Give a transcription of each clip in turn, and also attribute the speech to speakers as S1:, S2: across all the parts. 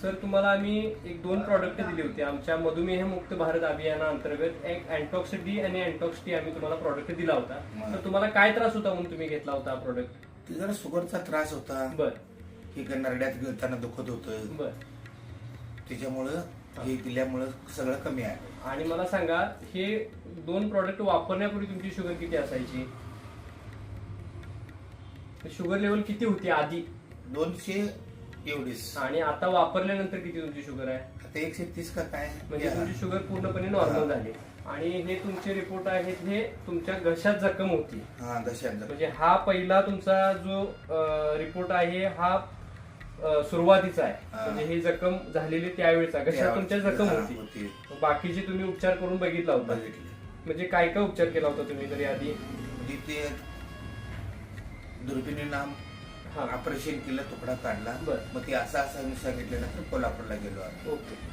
S1: Sir तुम्हाला आम्ही एक 2 प्रॉडक्ट दिली होती आमच्या मधुमेह मुक्त भारत अभियानाअंतर्गत. एक अँटॉक्स डी आणि अँटॉक्स टी आम्ही तुम्हाला प्रॉडक्ट दिला होता. तर तुम्हाला काय त्रास होता म्हणून तुम्ही घेतला होता हा प्रॉडक्ट?
S2: जरा शुगरचा त्रास होता.
S1: बर.
S2: की नरड्यात गिळताना दुखत होतं.
S1: बर.
S2: त्याच्यामुळं हे दिल्यामुळं सगळं कमी आहे.
S1: आणि मला सांगा, हे 2 प्रॉडक्ट वापरण्यापूर्वी तुमची शुगर किती असायची? शुगर लेवल किती होती आधी?
S2: 220.
S1: आणि आता वापरल्यानंतर किती तुमची शुगर आहे?
S2: आता 130 का काय?
S1: म्हणजे तुमची शुगर पूर्णपणे नॉर्मल झाली. आणि हे तुमचे रिपोर्ट आहेत, हे तुमच्या घशात जखम होती.
S2: हा, घशात.
S1: म्हणजे हा पहिला तुमचा जो रिपोर्ट आहे हा सुरुवातीचा आहे. म्हणजे ही जखम झालेली त्यावेळेचा घशात तुमच्या जखम होती. बाकीचे तुम्ही उपचार करून बघितला होता. म्हणजे काय काय उपचार केला होता तुम्ही तरी आधी?
S2: ते दुर्बिणीनं ऑपरेशन केलं, तुकडा काढला. मग ते असं सांगितल्यानंतर कोल्हापूरला गेलो आम्ही.
S1: ओके.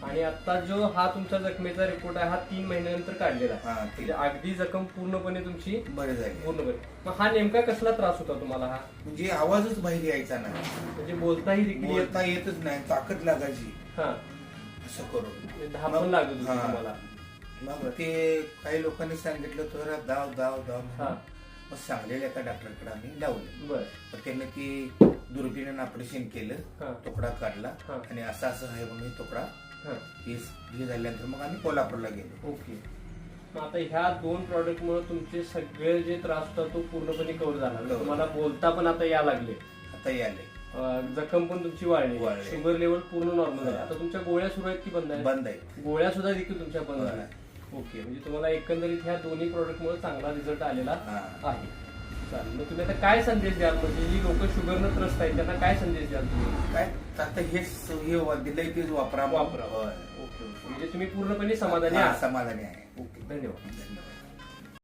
S1: आणि आता जो हा तुमचा जखमेचा रिपोर्ट आहे हा 3 महिन्यानंतर काढलेला आहे. म्हणजे अगदी जखम पूर्णपणे तुमची
S2: बरी झाली.
S1: पूर्णपणे. मग हा नेमका कसला त्रास होता तुम्हाला? हा
S2: म्हणजे आवाजच बाहेर यायचा नाही.
S1: म्हणजे बोलताही
S2: बोलता येतच नाही, ताकद लागायची.
S1: हा,
S2: असं करून
S1: धापण लागत होती तुम्हाला.
S2: मग ते काही लोकांनी सांगितलं तर दाव दाव दाव.
S1: हा.
S2: मग सांगलेल्या एका डॉक्टरकडे आम्ही लावलं.
S1: बरं.
S2: त्यांनी ती दुर्बिणीनं ऑपरेशन केलं, तुकडा काढला आणि असं आहे म्हणून तुकडा हे झाल्यानंतर मग आम्ही कोल्हापूरला गेलो.
S1: ओके. आता ह्या 2 प्रॉडक्ट मुळे तुमचे सगळे जे त्रास होता तो पूर्णपणे कव्हर झाला. तुम्हाला बोलता पण आता या लागले.
S2: आता याले.
S1: जखम पण तुमची वाढली. शुगर लेवल पूर्ण नॉर्मल आहे. आता तुमच्या गोळ्या सुरू आहेत की बंद आहेत?
S2: बंद आहे.
S1: गोळ्या सुद्धा देखील तुमच्या बंद झाल्या. ओके. म्हणजे तुम्हाला एकंदरीत ह्या दोन्ही प्रॉडक्ट मुळे चांगला रिझल्ट आलेला आहे. चालेल. मग तुम्ही आता काय संदेश द्याल? म्हणजे जी लोक शुगरनं त्रस्त आहेत त्यांना काय संदेश द्याल तुम्ही?
S2: काय आता हेच दिलंय तेच वापरा.
S1: ओके. म्हणजे तुम्ही पूर्णपणे समाधानी आहात?
S2: समाधानी आहे.
S1: ओके. धन्यवाद.